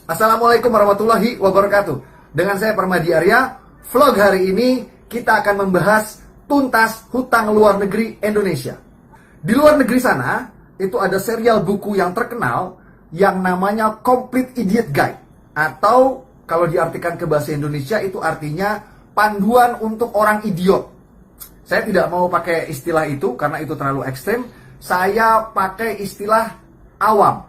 Assalamualaikum warahmatullahi wabarakatuh. Dengan saya Permadi Arya, vlog hari ini kita akan membahas tuntas hutang luar negeri Indonesia. Di luar negeri sana, itu ada serial buku yang terkenal yang namanya Complete Idiot Guide. Atau kalau diartikan ke bahasa Indonesia itu artinya panduan untuk orang idiot. Saya tidak mau pakai istilah itu karena itu terlalu ekstrim. Saya pakai istilah awam.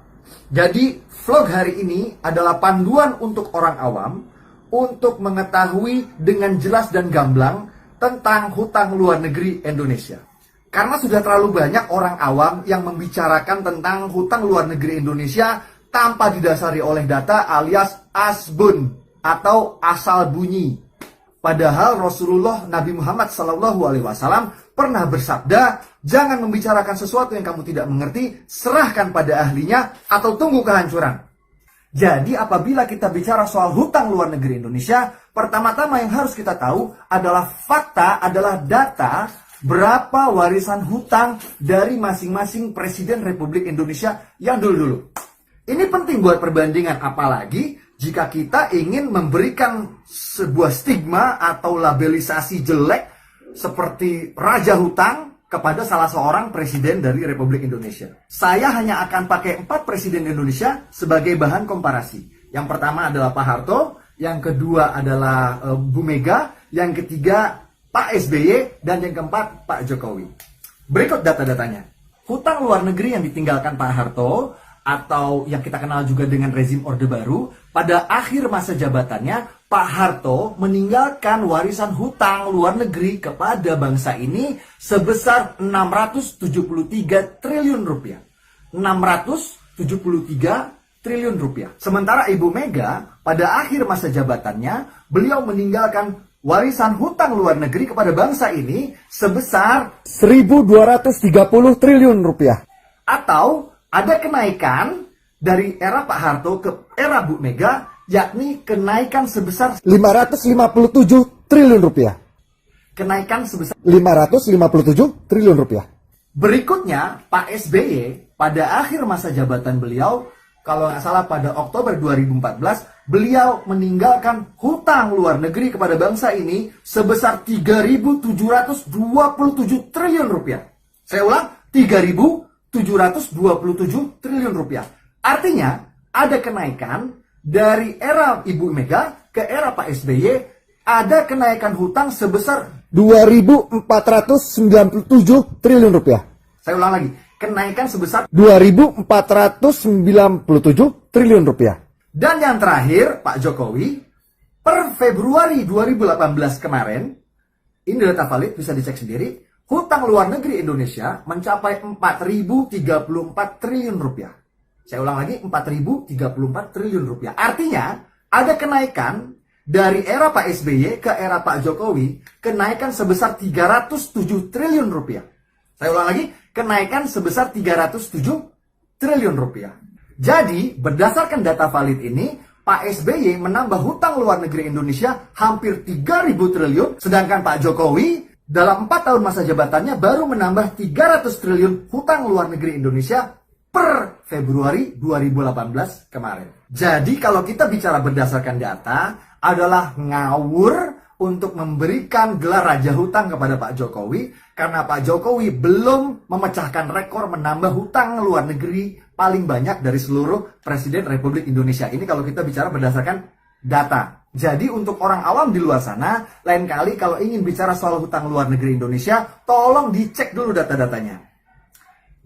Jadi vlog hari ini adalah panduan untuk orang awam untuk mengetahui dengan jelas dan gamblang tentang hutang luar negeri Indonesia. Karena sudah terlalu banyak orang awam yang membicarakan tentang hutang luar negeri Indonesia tanpa didasari oleh data alias asbun atau asal bunyi. Padahal Rasulullah Nabi Muhammad SAW pernah bersabda, jangan membicarakan sesuatu yang kamu tidak mengerti, serahkan pada ahlinya atau tunggu kehancuran. Jadi apabila kita bicara soal hutang luar negeri Indonesia, pertama-tama yang harus kita tahu adalah fakta, adalah data berapa warisan hutang dari masing-masing Presiden Republik Indonesia yang dulu-dulu. Ini penting buat perbandingan, apalagi jika kita ingin memberikan sebuah stigma atau labelisasi jelek seperti raja hutang kepada salah seorang presiden dari Republik Indonesia. Saya hanya akan pakai 4 presiden Indonesia sebagai bahan komparasi. Yang pertama adalah Pak Harto, yang kedua adalah Bu Mega, yang ketiga Pak SBY, dan yang keempat Pak Jokowi. Berikut data-datanya. Hutang luar negeri yang ditinggalkan Pak Harto atau yang kita kenal juga dengan rezim Orde Baru, pada akhir masa jabatannya, Pak Harto meninggalkan warisan hutang luar negeri kepada bangsa ini sebesar 673 triliun rupiah. 673 triliun rupiah. Sementara Ibu Mega, pada akhir masa jabatannya, beliau meninggalkan warisan hutang luar negeri kepada bangsa ini sebesar 1.230 triliun rupiah. Atau ada kenaikan dari era Pak Harto ke era Bu Mega, yakni kenaikan sebesar 557 triliun rupiah. Kenaikan sebesar 557 triliun rupiah. Berikutnya, Pak SBY pada akhir masa jabatan beliau, kalau nggak salah pada Oktober 2014, beliau meninggalkan hutang luar negeri kepada bangsa ini sebesar 3.727 triliun rupiah. Saya ulang, 3.727 triliun rupiah. Artinya, ada kenaikan dari era Ibu Mega ke era Pak SBY, ada kenaikan hutang sebesar 2.497 triliun rupiah. Saya ulang lagi, kenaikan sebesar 2.497 triliun rupiah. Dan yang terakhir, Pak Jokowi, per Februari 2018 kemarin, ini data valid, bisa dicek sendiri, hutang luar negeri Indonesia mencapai 4.034 triliun rupiah. Saya ulang lagi, 4.034 triliun rupiah. Artinya, ada kenaikan dari era Pak SBY ke era Pak Jokowi, kenaikan sebesar 307 triliun rupiah. Saya ulang lagi, kenaikan sebesar 307 triliun rupiah. Jadi, berdasarkan data valid ini, Pak SBY menambah hutang luar negeri Indonesia hampir 3.000 triliun, sedangkan Pak Jokowi dalam 4 tahun masa jabatannya baru menambah 300 triliun hutang luar negeri Indonesia per Februari 2018 kemarin. Jadi kalau kita bicara berdasarkan data, adalah ngawur untuk memberikan gelar raja hutang kepada Pak Jokowi, karena Pak Jokowi belum memecahkan rekor menambah hutang luar negeri paling banyak dari seluruh Presiden Republik Indonesia. Ini kalau kita bicara berdasarkan data. Jadi untuk orang awam di luar sana, lain kali kalau ingin bicara soal hutang luar negeri Indonesia, tolong dicek dulu data-datanya.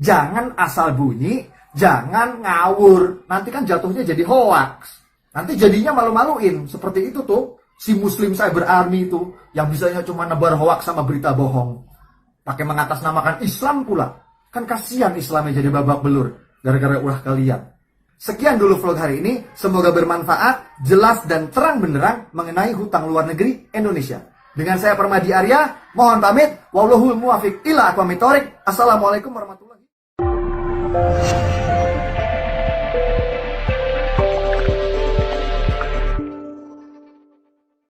Jangan asal bunyi, jangan ngawur. Nanti kan jatuhnya jadi hoax. Nanti jadinya malu-maluin. Seperti itu tuh, si Muslim Cyber Army itu, yang bisanya cuma nebar hoax sama berita bohong. Pakai mengatasnamakan Islam pula. Kan kasihan Islamnya jadi babak belur, gara-gara ulah kalian. Sekian dulu vlog hari ini, semoga bermanfaat, jelas dan terang benderang mengenai hutang luar negeri Indonesia. Dengan saya Permadi Arya, mohon pamit, wallahul muwaffiq ila aqwamit thoriq. Assalamualaikum warahmatullahi wabarakatuh.